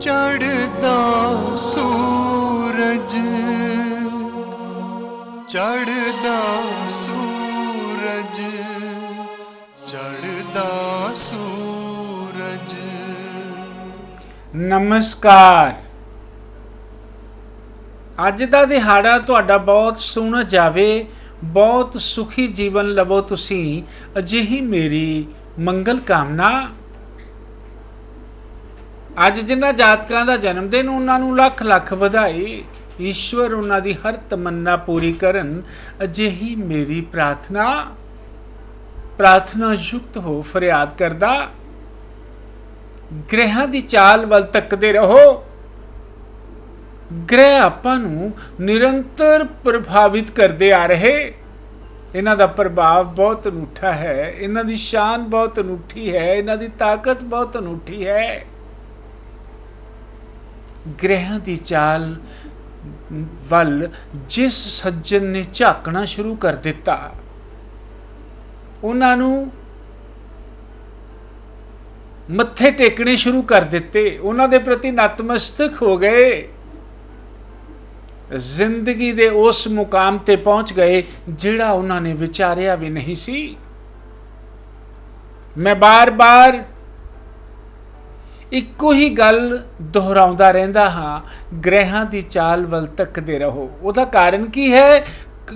ਚੜ੍ਹਦਾ ਸੂਰਜ, ਚੜ੍ਹਦਾ ਸੂਰਜ, ਚੜ੍ਹਦਾ ਸੂਰਜ। ਨਮਸਕਾਰ। ਅੱਜ ਦਾ ਦਿਹਾੜਾ ਤੁਹਾਡਾ ਬਹੁਤ ਸੋਹਣਾ ਜਾਵੇ, ਬਹੁਤ ਸੁਖੀ ਜੀਵਨ ਲਵੋ ਤੁਸੀਂ, ਅਜਿਹੀ ਮੇਰੀ ਮੰਗਲ ਕਾਮਨਾ। ਅੱਜ ਜਿਨ੍ਹਾਂ ਜਾਤਕਾਂ ਦਾ ਜਨਮ ਦਿਨ, ਉਹਨਾਂ ਨੂੰ ਲੱਖ ਲੱਖ ਵਧਾਈ। ਈਸ਼ਵਰ ਉਹਨਾਂ ਦੀ ਹਰ ਤਮੰਨਾ ਪੂਰੀ ਕਰਨ, ਅਜਿਹੀ ਮੇਰੀ ਪ੍ਰਾਰਥਨਾ। ਪ੍ਰਾਰਥਨਾ ਯੁਕਤ ਹੋ ਫਰਿਆਦ ਕਰਦਾ, ਗ੍ਰਹਿਾਂ ਦੀ ਚਾਲ ਵੱਲ ਤੱਕਦੇ ਰਹੋ। ਗ੍ਰਹਿ ਆਪਾਂ ਨੂੰ ਨਿਰੰਤਰ ਪ੍ਰਭਾਵਿਤ ਕਰਦੇ ਆ ਰਹੇ। ਇਹਨਾਂ ਦਾ ਪ੍ਰਭਾਵ ਬਹੁਤ ਅਨੂਠਾ ਹੈ, ਇਹਨਾਂ ਦੀ ਸ਼ਾਨ ਬਹੁਤ ਅਨੂਠੀ ਹੈ, ਇਹਨਾਂ ਦੀ ਤਾਕਤ ਬਹੁਤ ਅਨੂਠੀ ਹੈ। ਗ੍ਰਹਿਾਂ ਦੀ ਚਾਲ ਵੱਲ ਜਿਸ ਸੱਜਣ ਨੇ ਝਾਕਣਾ ਸ਼ੁਰੂ ਕਰ ਦਿੱਤਾ, ਉਹਨਾਂ ਨੂੰ ਮੱਥੇ ਟੇਕਣੇ ਸ਼ੁਰੂ ਕਰ ਦਿੱਤੇ, ਉਹਨਾਂ ਦੇ ਪ੍ਰਤੀ ਨਤਮਸਤਕ ਹੋ ਗਏ, ਜ਼ਿੰਦਗੀ ਦੇ ਉਸ ਮੁਕਾਮ ਤੇ ਪਹੁੰਚ ਗਏ ਜਿਹੜਾ ਉਹਨਾਂ ਨੇ ਵਿਚਾਰਿਆ ਵੀ ਨਹੀਂ ਸੀ। ਮੈਂ ਬਾਰ-ਬਾਰ ਇੱਕੋ ਹੀ ਗੱਲ ਦੁਹਰਾਉਂਦਾ ਰਹਿੰਦਾ ਹਾਂ, ਗ੍ਰਹਿਾਂ ਦੀ ਚਾਲ ਵੱਲ ਤੱਕਦੇ ਰਹੋ। ਉਹਦਾ ਕਾਰਨ ਕੀ ਹੈ?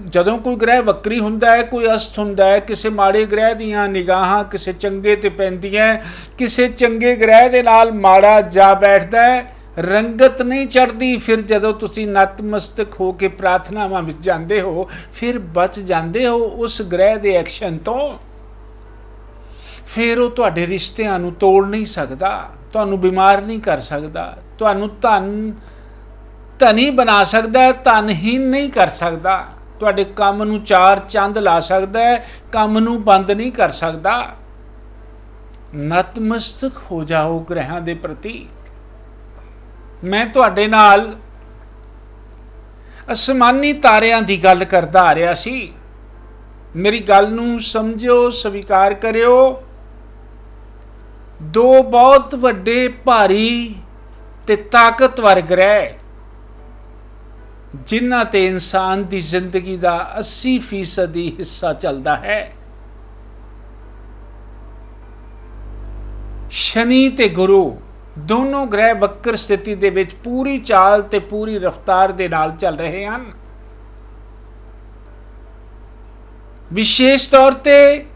ਜਦੋਂ ਕੋਈ ਗ੍ਰਹਿ ਵਕਰੀ ਹੁੰਦਾ ਹੈ, ਕੋਈ ਅਸਥ ਹੁੰਦਾ ਹੈ, ਕਿਸੇ ਮਾੜੇ ਗ੍ਰਹਿ ਦੀਆਂ ਨਿਗਾਹਾਂ ਕਿਸੇ ਚੰਗੇ ਤੇ ਪੈਂਦੀਆਂ, ਕਿਸੇ ਚੰਗੇ ਗ੍ਰਹਿ ਦੇ ਨਾਲ ਮਾੜਾ ਜਾ ਬੈਠਦਾ ਹੈ, ਰੰਗਤ ਨਹੀਂ ਚੜ੍ਹਦੀ। ਫਿਰ ਜਦੋਂ ਤੁਸੀਂ ਨਤਮਸਤਕ ਹੋ ਕੇ ਪ੍ਰਾਰਥਨਾਵਾਂ ਵਿੱਚ ਜਾਂਦੇ ਹੋ, ਫਿਰ ਬਚ ਜਾਂਦੇ ਹੋ ਉਸ ਗ੍ਰਹਿ ਦੇ ਐਕਸ਼ਨ ਤੋਂ। ਫਿਰ ਉਹ ਤੁਹਾਡੇ ਰਿਸ਼ਤਿਆਂ ਨੂੰ ਤੋੜ ਨਹੀਂ ਸਕਦਾ, ਤੁਹਾਨੂੰ ਬਿਮਾਰ ਨਹੀਂ ਕਰ ਸਕਦਾ, ਤੁਹਾਨੂੰ ਧਨੀ ਬਣਾ ਸਕਦਾ, ਧਨਹੀਨ ਨਹੀਂ ਕਰ ਸਕਦਾ। ਤੁਹਾਡੇ ਕੰਮ ਨੂੰ ਚਾਰ ਚੰਦ ਲਾ ਸਕਦਾ ਹੈ, ਕੰਮ ਨੂੰ ਬੰਦ ਨਹੀਂ ਕਰ ਸਕਦਾ। ਨਤਮਸਤਕ ਹੋ ਜਾਓ ਗ੍ਰਹਿਾਂ ਦੇ ਪ੍ਰਤੀ। ਮੈਂ ਤੁਹਾਡੇ ਨਾਲ ਅਸਮਾਨੀ ਤਾਰਿਆਂ ਦੀ ਗੱਲ ਕਰਦਾ ਆ ਰਿਹਾ ਸੀ। ਮੇਰੀ ਗੱਲ ਨੂੰ ਸਮਝਿਓ, ਸਵੀਕਾਰ ਕਰਿਓ। ਦੋ ਬਹੁਤ ਵੱਡੇ, ਭਾਰੀ ਤੇ ਤਾਕਤਵਰ ਗ੍ਰਹਿ, ਜਿਨ੍ਹਾਂ ਤੇ ਇਨਸਾਨ ਦੀ ਜ਼ਿੰਦਗੀ ਦਾ 80% ਹਿੱਸਾ ਚੱਲਦਾ ਹੈ, ਸ਼ਨੀ ਤੇ ਗੁਰੂ, ਦੋਨੋਂ ਗ੍ਰਹਿ ਵਕਰ ਸਥਿਤੀ ਦੇ ਵਿੱਚ ਪੂਰੀ ਚਾਲ ਤੇ ਪੂਰੀ ਰਫ਼ਤਾਰ ਦੇ ਨਾਲ ਚੱਲ ਰਹੇ ਹਨ। ਵਿਸ਼ੇਸ਼ ਤੌਰ ਤੇ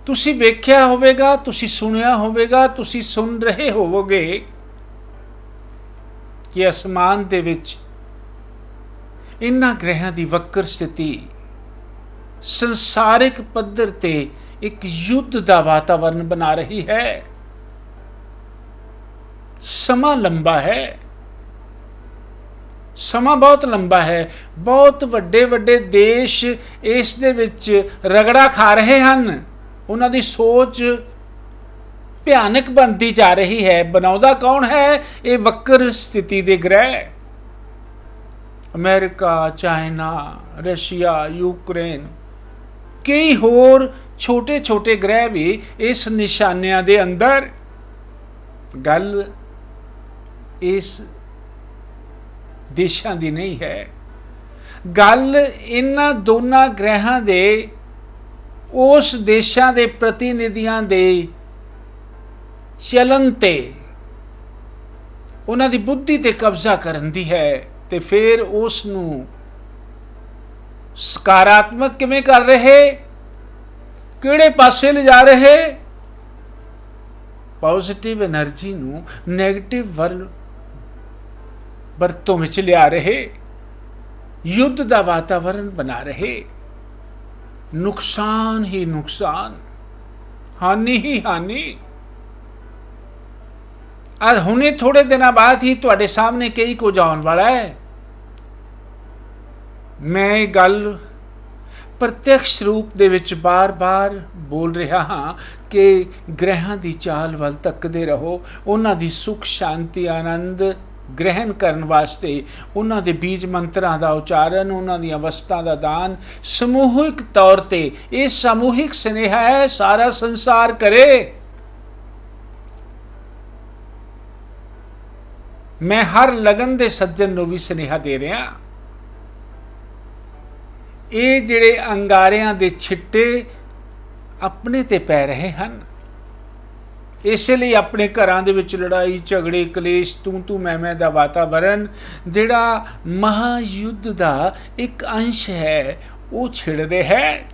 ਤੁਸੀਂ ਵੇਖਿਆ ਹੋਵੇਗਾ, ਤੁਸੀਂ ਸੁਣਿਆ ਹੋਵੇਗਾ, ਤੁਸੀਂ ਸੁਣ ਰਹੇ ਹੋਵੋਗੇ ਕਿ ਅਸਮਾਨ ਦੇ ਵਿੱਚ ਇਹਨਾਂ ਗ੍ਰਹਿਾਂ ਦੀ ਵਕਰ ਸਥਿਤੀ ਸੰਸਾਰਿਕ ਪੱਧਰ ਤੇ ਇੱਕ ਯੁੱਧ ਦਾ ਵਾਤਾਵਰਨ ਬਣਾ ਰਹੀ ਹੈ। ਸਮਾਂ ਲੰਬਾ ਹੈ, ਸਮਾਂ ਬਹੁਤ ਲੰਬਾ ਹੈ। ਬਹੁਤ ਵੱਡੇ ਵੱਡੇ ਦੇਸ਼ ਇਸ ਦੇ ਵਿੱਚ ਰਗੜਾ ਖਾ ਰਹੇ ਹਨ। ਉਹਨਾਂ ਦੀ ਸੋਚ ਭਿਆਨਕ ਬਣਦੀ ਜਾ ਰਹੀ ਹੈ। ਬਣਾਉਂਦਾ ਕੌਣ ਹੈ? ਇਹ ਵਕਰ ਸਥਿਤੀ ਦੇ ਗ੍ਰਹਿ। ਅਮਰੀਕਾ, ਚਾਈਨਾ, ਰਸ਼ੀਆ, ਯੂਕਰੇਨ, ਕਈ ਹੋਰ ਛੋਟੇ ਛੋਟੇ ਗ੍ਰਹਿ ਵੀ ਇਸ ਨਿਸ਼ਾਨਿਆਂ ਦੇ ਅੰਦਰ। ਗੱਲ ਇਸ ਦੇਸ਼ਾਂ ਦੀ ਨਹੀਂ ਹੈ, ਗੱਲ ਇਹਨਾਂ ਦੋਨਾਂ ਗ੍ਰਹਿਾਂ ਦੇ ਉਸ ਦੇਸ਼ਾਂ ਦੇ ਪ੍ਰਤੀਨਿਧੀਆਂ ਦੇ ਚਲਨ ਤੇ, ਉਹਨਾਂ ਦੀ ਬੁੱਧੀ ਤੇ ਕਬਜ਼ਾ ਕਰਨ ਦੀ ਹੈ। ਤੇ ਫਿਰ ਉਸ ਨੂੰ ਸਕਾਰਾਤਮਕ ਕਿਵੇਂ ਕਰ ਰਹੇ, ਕਿਹੜੇ ਪਾਸੇ ਲਿਜਾ ਰਹੇ? ਪੋਜ਼ਿਟਿਵ એનર્ਜੀ ਨੂੰ ਨੈਗੇਟਿਵ ਵਰਤੋਂ ਵਿੱਚ ਲਿਆ ਰਹੇ, ਯੁੱਧ ਦਾ ਵਾਤਾਵਰਨ ਬਣਾ ਰਹੇ। ਨੁਕਸਾਨ ਹੀ ਨੁਕਸਾਨ, ਹਾਨੀ ਹੀ ਹਾਨੀ। ਹੁਣੇ ਥੋੜੇ ਦਿਨਾਂ ਬਾਅਦ ਹੀ ਤੁਹਾਡੇ ਸਾਹਮਣੇ ਕਈ ਕੁਝ ਆਉਣ ਵਾਲਾ ਹੈ। ਮੈਂ ਇਹ ਗੱਲ ਪ੍ਰਤੱਖ ਰੂਪ ਦੇ ਵਿੱਚ ਬਾਰ-ਬਾਰ ਬੋਲ ਰਿਹਾ ਹਾਂ ਕਿ ਗ੍ਰਹਿਾਂ ਦੀ ਚਾਲ ਵੱਲ ਤੱਕਦੇ ਰਹੋ। ਉਹਨਾਂ ਦੀ ਸੁੱਖ ਸ਼ਾਂਤੀ ਆਨੰਦ ਗ੍ਰਹਿਣ ਕਰਨ ਵਾਸਤੇ ਉਹਨਾਂ ਦੇ ਬੀਜ ਮੰਤਰਾਂ ਦਾ ਉਚਾਰਨ, ਉਹਨਾਂ ਦੀਆਂ ਅਵਸਥਾ ਦਾ ਦਾਨ ਸਮੂਹਿਕ ਤੌਰ ਤੇ, ਇਹ ਸਮੂਹਿਕ ਸੁਨੇਹਾ ਹੈ, ਸਾਰਾ ਸੰਸਾਰ ਕਰੇ। ਮੈਂ ਹਰ ਲਗਨ ਦੇ ਸੱਜਣ ਨੂੰ ਵੀ ਸੁਨੇਹਾ ਦੇ ਰਿਹਾ, ਇਹ ਜਿਹੜੇ ਅੰਗਾਰਿਆਂ ਦੇ ਛਿੱਟੇ ਆਪਣੇ ਤੇ ਪੈ ਰਹੇ ਹਨ। ਇਸੇ ਲਈ ਆਪਣੇ ਘਰਾਂ ਦੇ ਵਿੱਚ ਲੜਾਈ ਝਗੜੇ ਕਲੇਸ਼ ਤੂੰ ਮੈਂ ਦਾ ਵਾਤਾਵਰਨ ਜਿਹੜਾ ਮਹਾਯੁੱਧ ਦਾ ਇੱਕ ਅੰਸ਼ ਹੈ ਉਹ ਛਿੜ ਰਿਹਾ ਹੈ।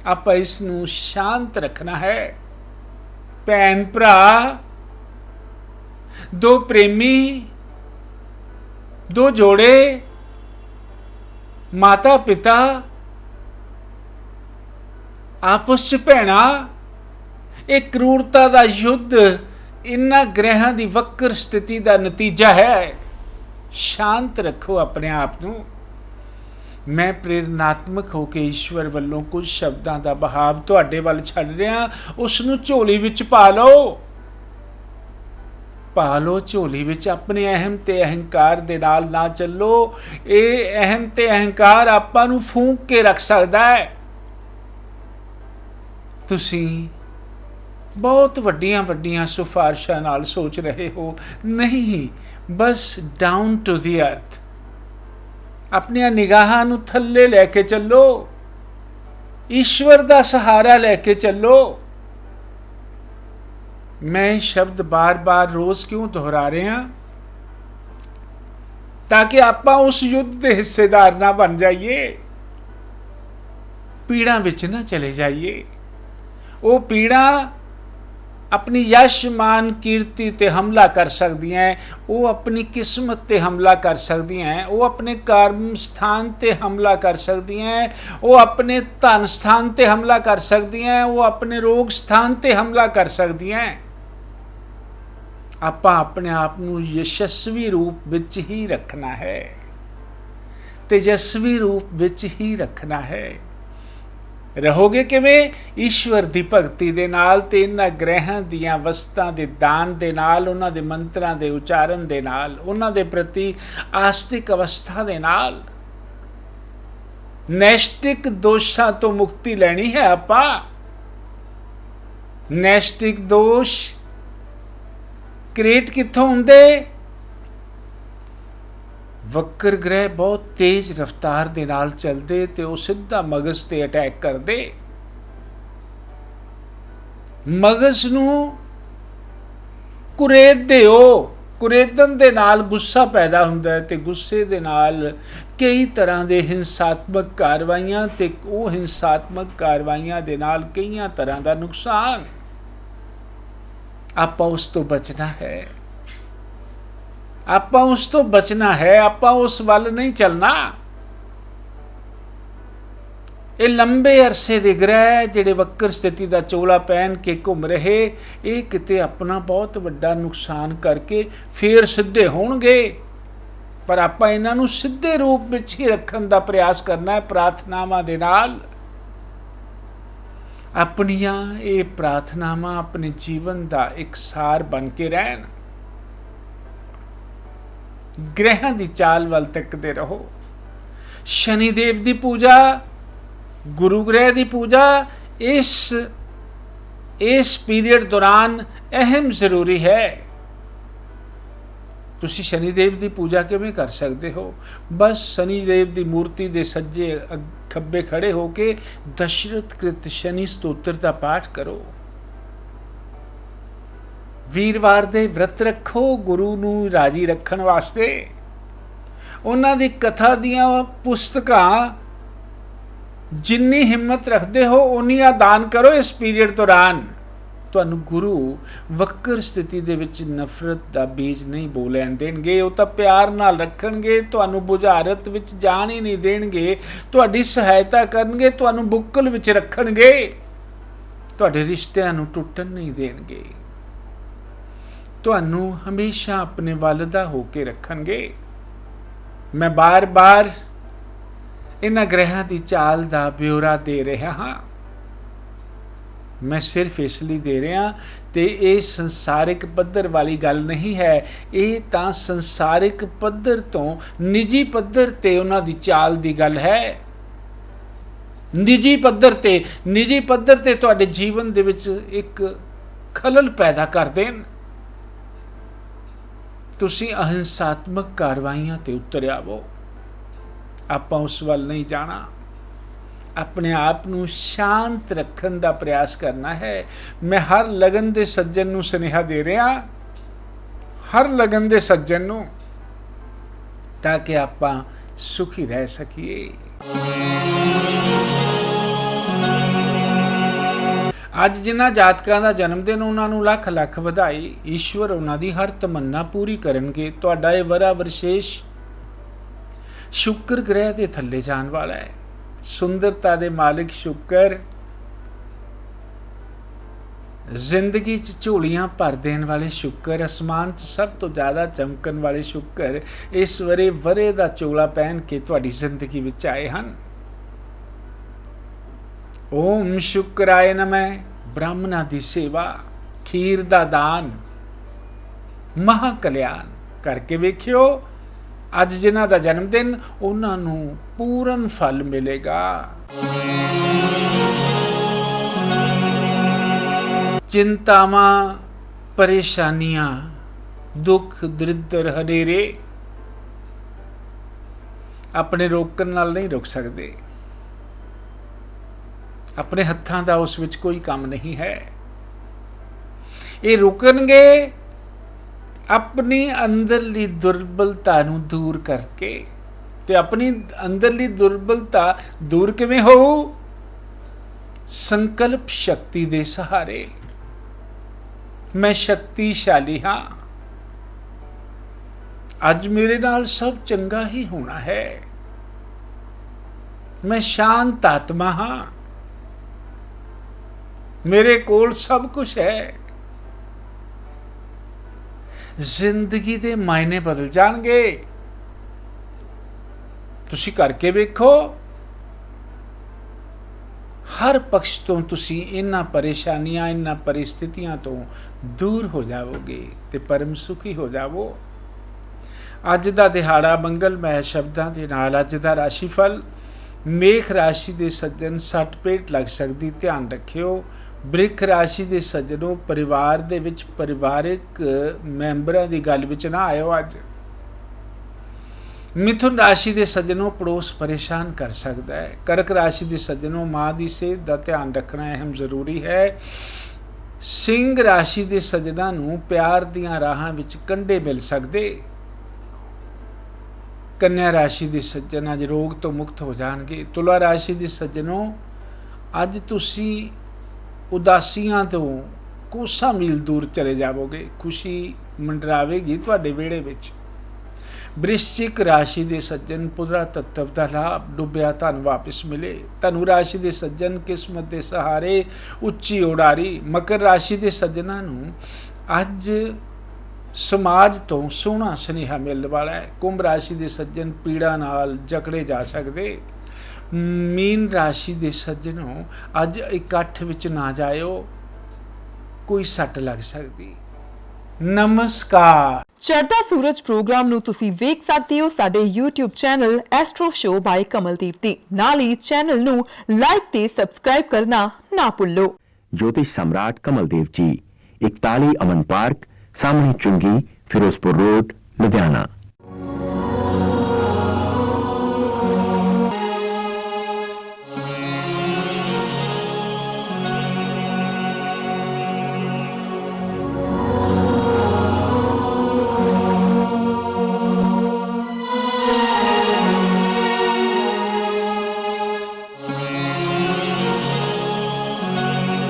ਆਪਾਂ ਇਸ ਨੂੰ ਸ਼ਾਂਤ ਰੱਖਣਾ ਹੈ। ਭੈਣ ਭਰਾ, ਦੋ ਪ੍ਰੇਮੀ, ਦੋ ਜੋੜੇ, ਮਾਤਾ ਪਿਤਾ, ਆਪਸ ਚ ਭੈਣਾਂ, ਇਹ ਕਰੂਰਤਾ ਦਾ ਯੁੱਧ ਇਨ੍ਹਾਂ ਗ੍ਰਹਿਾਂ ਦੀ ਵਕਰ ਸਥਿਤੀ ਦਾ ਨਤੀਜਾ ਹੈ। ਸ਼ਾਂਤ ਰੱਖੋ ਆਪਣੇ ਆਪ ਨੂੰ। ਮੈਂ ਪ੍ਰੇਰਨਾਤਮਕ ਹੋ ਕੇ ਈਸ਼ਵਰ ਵੱਲੋਂ ਕੁਝ ਸ਼ਬਦਾਂ ਦਾ ਬਹਾਵ ਤੁਹਾਡੇ ਵੱਲ ਛੱਡ ਰਿਹਾ, ਉਸ ਨੂੰ ਝੋਲੀ ਵਿੱਚ ਪਾ ਲਓ। ਪਾ ਲਓ ਝੋਲੀ ਵਿੱਚ। ਆਪਣੇ ਅਹਿਮ ਤੇ ਅਹੰਕਾਰ ਦੇ ਨਾਲ ਨਾ ਚੱਲੋ। ਇਹ ਅਹਿਮ ਤੇ ਅਹੰਕਾਰ ਆਪਾਂ ਨੂੰ ਫੂਕ ਕੇ ਰੱਖ ਸਕਦਾ ਹੈ। ਤੁਸੀਂ ਬਹੁਤ ਵੱਡੀਆਂ ਵੱਡੀਆਂ ਸਿਫਾਰਿਸ਼ਾਂ ਨਾਲ ਸੋਚ ਰਹੇ ਹੋ, ਨਹੀਂ, ਬਸ ਡਾਊਨ ਟੂ ਦੀ ਅਰਥ। ਆਪਣੀਆਂ ਨਿਗਾਹਾਂ ਨੂੰ ਥੱਲੇ ਲੈ ਕੇ ਚੱਲੋ, ਈਸ਼ਵਰ ਦਾ ਸਹਾਰਾ ਲੈ ਕੇ ਚੱਲੋ। ਮੈਂ ਸ਼ਬਦ ਬਾਰ-ਬਾਰ ਰੋਜ਼ ਕਿਉਂ ਦੁਹਰਾ ਰਿਹਾ? ਤਾਂ ਕਿ ਆਪਾਂ ਉਸ ਯੁੱਧ ਦੇ ਹਿੱਸੇਦਾਰ ਨਾ ਬਣ ਜਾਈਏ, ਪੀੜਾਂ ਵਿੱਚ ਨਾ ਚਲੇ ਜਾਈਏ। ਉਹ ਪੀੜਾਂ ਆਪਣੀ ਯਸ਼ ਮਾਨ ਕੀਰਤੀ ਤੇ ਹਮਲਾ ਕਰ ਸਕਦੀਆਂ, ਉਹ ਆਪਣੀ ਕਿਸਮਤ ਤੇ ਹਮਲਾ ਕਰ ਸਕਦੀਆਂ, ਉਹ ਆਪਣੇ ਕਰਮ ਸਥਾਨ ਤੇ ਹਮਲਾ ਕਰ ਸਕਦੀਆਂ, ਉਹ ਆਪਣੇ ਧਨ ਸਥਾਨ ਤੇ ਹਮਲਾ ਕਰ ਸਕਦੀਆਂ, ਉਹ ਆਪਣੇ ਰੋਗ ਸਥਾਨ ਤੇ ਹਮਲਾ ਕਰ ਸਕਦੀਆਂ। ਆਪਾਂ ਆਪਣੇ ਆਪ ਨੂੰ ਯਸ਼ਸਵੀ ਰੂਪ ਵਿੱਚ ਹੀ ਰੱਖਣਾ ਹੈ, ਤੇਜਸਵੀ ਰੂਪ ਵਿੱਚ ਹੀ ਰੱਖਣਾ ਹੈ। ਰਹੋਗੇ ਕਿਵੇਂ? ਈਸ਼ਵਰ ਦੀ ਭਗਤੀ ਦੇ ਨਾਲ ਤੇ ਇਹਨਾਂ ਗ੍ਰਹਿਾਂ ਦੀਆਂ ਵਸਤਾਂ ਦੇ ਦਾਨ ਦੇ ਨਾਲ, ਉਹਨਾਂ ਦੇ ਮੰਤਰਾਂ ਦੇ ਉਚਾਰਨ ਦੇ ਨਾਲ, ਉਹਨਾਂ ਦੇ ਪ੍ਰਤੀ ਆਸਤਿਕ ਅਵਸਥਾ ਦੇ ਨਾਲ। ਨੈਸ਼ਟਿਕ ਦੋਸ਼ਾਂ ਤੋਂ ਮੁਕਤੀ ਲੈਣੀ ਹੈ ਆਪਾਂ। ਨੈਸ਼ਟਿਕ ਦੋਸ਼ ਕ੍ਰੀਏਟ ਕਿੱਥੋਂ ਹੁੰਦੇ? ਵਕਰ ਗ੍ਰਹਿ ਬਹੁਤ ਤੇਜ਼ ਰਫ਼ਤਾਰ ਦੇ ਨਾਲ ਚੱਲਦੇ ਤੇ ਉਹ ਸਿੱਧਾ ਮਗਜ਼ ਤੇ ਅਟੈਕ ਕਰਦੇ। ਮਗਜ਼ ਨੂੰ ਕੁਰੇਦਦੇ ਹੋ। ਕੁਰੇਦਨ ਦੇ ਨਾਲ ਗੁੱਸਾ ਪੈਦਾ ਹੁੰਦਾ ਹੈ ਤੇ ਗੁੱਸੇ ਦੇ ਨਾਲ ਕਈ ਤਰ੍ਹਾਂ ਦੇ ਹਿੰਸਾਤਮਕ ਕਾਰਵਾਈਆਂ ਤੇ ਉਹ ਹਿੰਸਾਤਮਕ ਕਾਰਵਾਈਆਂ ਦੇ ਨਾਲ ਕਈਆਂ ਤਰ੍ਹਾਂ ਦਾ ਨੁਕਸਾਨ। ਆਪਾਂ ਉਸ ਤੋਂ ਬਚਣਾ ਹੈ। ਆਪਾਂ ਉਸ ਤੋਂ ਬਚਣਾ ਹੈ, ਆਪਾਂ ਉਸ ਵੱਲ ਨਹੀਂ ਚੱਲਣਾ। ਇਹ ਲੰਬੇ ਅਰਸੇ ਦੇ ਗ੍ਰਹਿ ਜਿਹੜੇ ਵਕਰ ਸਥਿਤੀ ਦਾ ਚੋਲਾ ਪਹਿਨ ਕੇ ਘੁੰਮ ਰਹੇ, ਇਹ ਕਿਤੇ ਆਪਣਾ ਬਹੁਤ ਵੱਡਾ ਨੁਕਸਾਨ ਕਰਕੇ ਫੇਰ ਸਿੱਧੇ ਹੋਣਗੇ। ਪਰ ਆਪਾਂ ਇਹਨਾਂ ਨੂੰ ਸਿੱਧੇ ਰੂਪ ਵਿੱਚ ਹੀ ਰੱਖਣ ਦਾ ਪ੍ਰਯਾਸ ਕਰਨਾ ਹੈ, ਪ੍ਰਾਰਥਨਾਵਾਂ ਦੇ ਨਾਲ। ਆਪਣੀਆਂ ਇਹ ਪ੍ਰਾਰਥਨਾਵਾਂ ਆਪਣੇ ਜੀਵਨ ਦਾ ਇੱਕ ਸਾਰ ਬਣ ਕੇ ਰਹਿਣ। ਗ੍ਰਹਿਾਂ ਦੀ ਚਾਲ ਵੱਲ ਤੱਕਦੇ ਰਹੋ। ਸ਼ਨੀਦੇਵ ਦੀ ਪੂਜਾ, ਗੁਰੂ ਗ੍ਰਹਿ ਦੀ ਪੂਜਾ ਇਸ ਪੀਰੀਅਡ ਦੌਰਾਨ ਅਹਿਮ ਜ਼ਰੂਰੀ ਹੈ। ਤੁਸੀਂ ਸ਼ਨੀਦੇਵ ਦੀ ਪੂਜਾ ਕਿਵੇਂ ਕਰ ਸਕਦੇ ਹੋ? ਬਸ ਸ਼ਨੀਦੇਵ ਦੀ ਮੂਰਤੀ ਦੇ ਸੱਜੇ ਖੱਬੇ ਖੜੇ ਹੋ ਕੇ ਦਸ਼ਰਥ ਕ੍ਰਿਤ ਸ਼ਨੀ ਸਤੋਤਰ ਦਾ ਪਾਠ ਕਰੋ। ਵੀਰਵਾਰ ਦੇ ਵਰਤ ਰੱਖੋ ਗੁਰੂ ਨੂੰ ਰਾਜੀ ਰੱਖਣ ਵਾਸਤੇ। ਉਹਨਾਂ ਦੀ ਕਥਾ ਦੀਆਂ ਪੁਸਤਕਾਂ ਜਿੰਨੀ ਹਿੰਮਤ ਰੱਖਦੇ ਹੋ ਉਨੀਆਂ ਦਾਨ ਕਰੋ। ਇਸ ਪੀਰੀਅਡ ਦੌਰਾਨ ਤੁਹਾਨੂੰ ਗੁਰੂ ਵਕਰ ਸਥਿਤੀ ਦੇ ਵਿੱਚ ਨਫ਼ਰਤ ਦਾ ਬੀਜ ਨਹੀਂ ਬੋ ਲੈਣ ਦੇਣਗੇ। ਉਹ ਤਾਂ ਪਿਆਰ ਨਾਲ ਰੱਖਣਗੇ, ਤੁਹਾਨੂੰ ਬੁਝਾਰਤ ਵਿੱਚ ਜਾਣ ਹੀ ਨਹੀਂ ਦੇਣਗੇ, ਤੁਹਾਡੀ ਸਹਾਇਤਾ ਕਰਨਗੇ, ਤੁਹਾਨੂੰ ਬੁੱਕਲ ਵਿੱਚ ਰੱਖਣਗੇ, ਤੁਹਾਡੇ ਰਿਸ਼ਤਿਆਂ ਨੂੰ ਟੁੱਟਣ ਨਹੀਂ ਦੇਣਗੇ, ਤੁਹਾਨੂੰ ਹਮੇਸ਼ਾ ਆਪਣੇ ਵੱਲ ਦਾ ਹੋ ਕੇ ਰੱਖਣਗੇ। ਮੈਂ ਬਾਰ-ਬਾਰ ਇਹਨਾਂ ਗ੍ਰਹਿਾਂ ਦੀ ਚਾਲ ਦਾ ਬਿਉਰਾ ਦੇ ਰਿਹਾ ਹਾਂ। ਮੈਂ ਸਿਰਫ ਇਸ ਲਈ ਦੇ ਰਿਹਾ ਤੇ ਇਹ ਸੰਸਾਰਿਕ ਪੱਧਰ ਵਾਲੀ ਗੱਲ ਨਹੀਂ ਹੈ। ਇਹ ਤਾਂ ਸੰਸਾਰਿਕ ਪੱਧਰ ਤੋਂ ਨਿੱਜੀ ਪੱਧਰ ਤੇ ਉਹਨਾਂ ਦੀ ਚਾਲ ਦੀ ਗੱਲ ਹੈ। ਨਿੱਜੀ ਪੱਧਰ ਤੇ ਤੁਹਾਡੇ ਜੀਵਨ ਦੇ ਵਿੱਚ ਇੱਕ ਖਲਲ ਪੈਦਾ ਕਰ ਦੇਣ। ਤੁਸੀਂ ਅਹਿੰਸਾਤਮਕ ਕਾਰਵਾਈਆਂ ਤੇ ਉਤਰ ਆਵੋ। ਆਪਾਂ ਉਸ ਵੱਲ ਨਹੀਂ ਜਾਣਾ। ਆਪਣੇ ਆਪ ਨੂੰ ਸ਼ਾਂਤ ਰੱਖਣ ਦਾ ਪ੍ਰयास ਕਰਨਾ ਹੈ। ਮੈਂ ਹਰ ਲਗਨ ਦੇ ਸੱਜਣ ਨੂੰ ਸੁਨੇਹਾ ਦੇ ਰਿਹਾ, ਹਰ ਲਗਨ ਦੇ ਸੱਜਣ ਨੂੰ, ਤਾਂ ਕਿ ਆਪਾਂ ਸੁਖੀ ਰਹਿ ਸਕੀਏ। ਅੱਜ ਜਿਨ੍ਹਾਂ ਜਾਤਕਾਂ ਦਾ ਜਨਮ ਦਿਨ, ਉਹਨਾਂ ਨੂੰ ਲੱਖ ਲੱਖ ਵਧਾਈ। ਈਸ਼ਵਰ ਉਹਨਾਂ ਦੀ ਹਰ ਤਮੰਨਾ ਪੂਰੀ ਕਰਨਗੇ। ਤੁਹਾਡਾ ਇਹ ਵਰਾ ਵਿਸ਼ੇਸ਼ ਸ਼ੁੱਕਰ ਗ੍ਰਹਿ ਦੇ ਥੱਲੇ ਜਾਣ ਵਾਲਾ ਹੈ। ਸੁੰਦਰਤਾ ਦੇ ਮਾਲਿਕ ਸ਼ੁੱਕਰ, ਜ਼ਿੰਦਗੀ 'ਚ ਝੋਲੀਆਂ ਭਰ ਦੇਣ ਵਾਲੇ ਸ਼ੁੱਕਰ, ਅਸਮਾਨ 'ਚ ਸਭ ਤੋਂ ਜ਼ਿਆਦਾ ਚਮਕਣ ਵਾਲੇ ਸ਼ੁੱਕਰ ਇਸ ਵਰੇ ਦਾ ਚੋਲਾ ਪਹਿਨ ਕੇ ਤੁਹਾਡੀ ਜ਼ਿੰਦਗੀ ਵਿੱਚ ਆਏ ਹਨ। ਓਮ ਸ਼ੁਕਰਾਏ ਨਮः। ਬ੍ਰਾਹਮਣਾਂ ਦੀ ਸੇਵਾ, ਖੀਰ ਦਾ ਦਾਨ, ਮਹਾ ਕਲਿਆਣ ਕਰਕੇ ਵੇਖਿਓ। ਅੱਜ ਜਿਨ੍ਹਾਂ ਦਾ ਜਨਮ ਦਿਨ, ਉਹਨਾਂ ਨੂੰ ਪੂਰਨ ਫਲ ਮਿਲੇਗਾ। ਚਿੰਤਾਵਾਂ, ਪਰੇਸ਼ਾਨੀਆਂ, ਦੁੱਖ, ਦਰਿਦਰ, ਹਨੇਰੇ ਆਪਣੇ ਰੋਕਣ ਨਾਲ ਨਹੀਂ ਰੁਕ ਸਕਦੇ। ਆਪਣੇ ਹੱਥਾਂ ਦਾ ਉਸ ਵਿੱਚ ਕੋਈ ਕੰਮ ਨਹੀਂ ਹੈ। ਇਹ ਰੁਕਣਗੇ ਆਪਣੀ ਅੰਦਰਲੀ ਦੁਰਬਲਤਾ ਨੂੰ ਦੂਰ ਕਰਕੇ। ਤੇ ਆਪਣੀ ਅੰਦਰਲੀ ਦੁਰਬਲਤਾ ਦੂਰ ਕਿਵੇਂ ਹੋਊ? ਸੰਕਲਪ ਸ਼ਕਤੀ ਦੇ ਸਹਾਰੇ। ਮੈਂ ਸ਼ਕਤੀਸ਼ਾਲੀ ਹਾਂ, ਅੱਜ ਮੇਰੇ ਨਾਲ ਸਭ ਚੰਗਾ ਹੀ ਹੋਣਾ ਹੈ। ਮੈਂ ਸ਼ਾਂਤ ਆਤਮਾ ਹਾਂ, ਮੇਰੇ ਕੋਲ ਸਭ ਕੁਝ ਹੈ। ਜ਼ਿੰਦਗੀ ਦੇ ਮਾਇਨੇ ਬਦਲ ਜਾਣਗੇ। ਤੁਸੀਂ ਕਰਕੇ ਵੇਖੋ। ਹਰ ਪਕਸ਼ ਤੋਂ ਤੁਸੀਂ ਇਹਨਾਂ ਪਰੇਸ਼ਾਨੀਆਂ, ਇਹਨਾਂ ਪਰਿਸਥਿਤੀਆਂ ਤੋਂ ਦੂਰ ਹੋ ਜਾਵੋਗੇ ਤੇ ਪਰਮ ਸੁਖੀ ਹੋ ਜਾਵੋ। ਅੱਜ ਦਾ ਦਿਹਾੜਾ ਮੰਗਲਮੈ ਸ਼ਬਦਾਂ ਦੇ ਨਾਲ। ਅੱਜ ਦਾ ਰਾਸ਼ੀਫਲ, ਮੇਖ ਰਾਸ਼ੀ ਦੇ ਸੱਜਣ ਸੱਟ ਪੇਟ ਲੱਗ ਸਕਦੀ, ਧਿਆਨ ਰੱਖਿਓ। ਬ੍ਰਿਖ ਰਾਸ਼ੀ ਦੇ ਸੱਜਣੋਂ, ਪਰਿਵਾਰ ਦੇ ਵਿੱਚ ਪਰਿਵਾਰਿਕ ਮੈਂਬਰਾਂ ਦੀ ਗੱਲ ਵਿੱਚ ਨਾ ਆਇਓ ਅੱਜ। ਮਿਥੁਨ ਰਾਸ਼ੀ ਦੇ ਸੱਜਣੋਂ, ਪੜੋਸ ਪਰੇਸ਼ਾਨ ਕਰ ਸਕਦਾ ਹੈ। ਕਰਕ ਰਾਸ਼ੀ ਦੇ ਸੱਜਣੋਂ, ਮਾਂ ਦੀ ਸਿਹਤ ਦਾ ਧਿਆਨ ਰੱਖਣਾ ਅਹਿਮ ਜ਼ਰੂਰੀ ਹੈ। ਸਿੰਘ ਰਾਸ਼ੀ ਦੇ ਸੱਜਣਾਂ ਨੂੰ ਪਿਆਰ ਦੀਆਂ ਰਾਹਾਂ ਵਿੱਚ ਕੰਢੇ ਮਿਲ ਸਕਦੇ। ਕੰਨਿਆ ਰਾਸ਼ੀ ਦੇ ਸੱਜਣ ਅੱਜ ਰੋਗ ਤੋਂ ਮੁਕਤ ਹੋ ਜਾਣਗੇ। ਤੁਲਾ ਰਾਸ਼ੀ ਦੇ ਸੱਜਣੋਂ, ਅੱਜ ਤੁਸੀਂ ਉਦਾਸੀਆਂ ਤੋਂ ਕੋਸਾਂ ਮੀਲ ਦੂਰ ਚਲੇ ਜਾਵੋਗੇ। ਖੁਸ਼ੀ ਮੰਡਰਾਵੇਗੀ ਤੁਹਾਡੇ ਵਿਹੜੇ ਵਿੱਚ। ਬ੍ਰਿਸ਼ਚਿਕ ਰਾਸ਼ੀ ਦੇ ਸੱਜਣ, ਪੁੱਤਰਾ ਤੱਤਵ ਦਾ ਲਾਭ, ਡੁੱਬਿਆ ਧਨ ਵਾਪਿਸ ਮਿਲੇ। ਧਨੁ ਰਾਸ਼ੀ ਦੇ ਸੱਜਣ, ਕਿਸਮਤ ਦੇ ਸਹਾਰੇ ਉੱਚੀ ਉਡਾਰੀ। ਮਕਰ ਰਾਸ਼ੀ ਦੇ ਸੱਜਣਾਂ ਨੂੰ ਅੱਜ ਸਮਾਜ ਤੋਂ ਸੋਹਣਾ ਸੁਨੇਹਾ ਮਿਲਣ ਵਾਲਾ ਹੈ। ਕੁੰਭ ਰਾਸ਼ੀ ਦੇ ਸੱਜਣ, ਪੀੜਾ ਨਾਲ ਜਕੜੇ ਜਾ ਸਕਦੇ। ਮੀਨ ਰਾਸ਼ੀ ਦੇ ਸੱਜਣੋਂ, ਅੱਜ ਇਕੱਠ ਵਿੱਚ ਨਾ ਜਾਇਓ, ਕੋਈ ਸੱਟ ਲੱਗ ਸਕਦੀ। ਨਮਸਕਾਰ। ਚੜ੍ਹਦਾ ਸੂਰਜ ਪ੍ਰੋਗਰਾਮ ਨੂੰ ਤੁਸੀਂ ਵੇਖ ਸਕਦੇ ਹੋ ਸਾਡੇ YouTube ਚੈਨਲ ਐਸਟ੍ਰੋ ਸ਼ੋ ਬਾਈ ਕਮਲਦੀਪ ਤੇ। ਨਾਲ ਹੀ ਚੈਨਲ ਨੂੰ ਲਾਈਕ ਤੇ ਸਬਸਕ੍ਰਾਈਬ ਕਰਨਾ ਨਾ ਭੁੱਲੋ। ज्योतिष सम्राट कमलदेव जी, 41 अमन पार्क, सामने चुंगी, फिरोजपुर रोड, लुधियाना।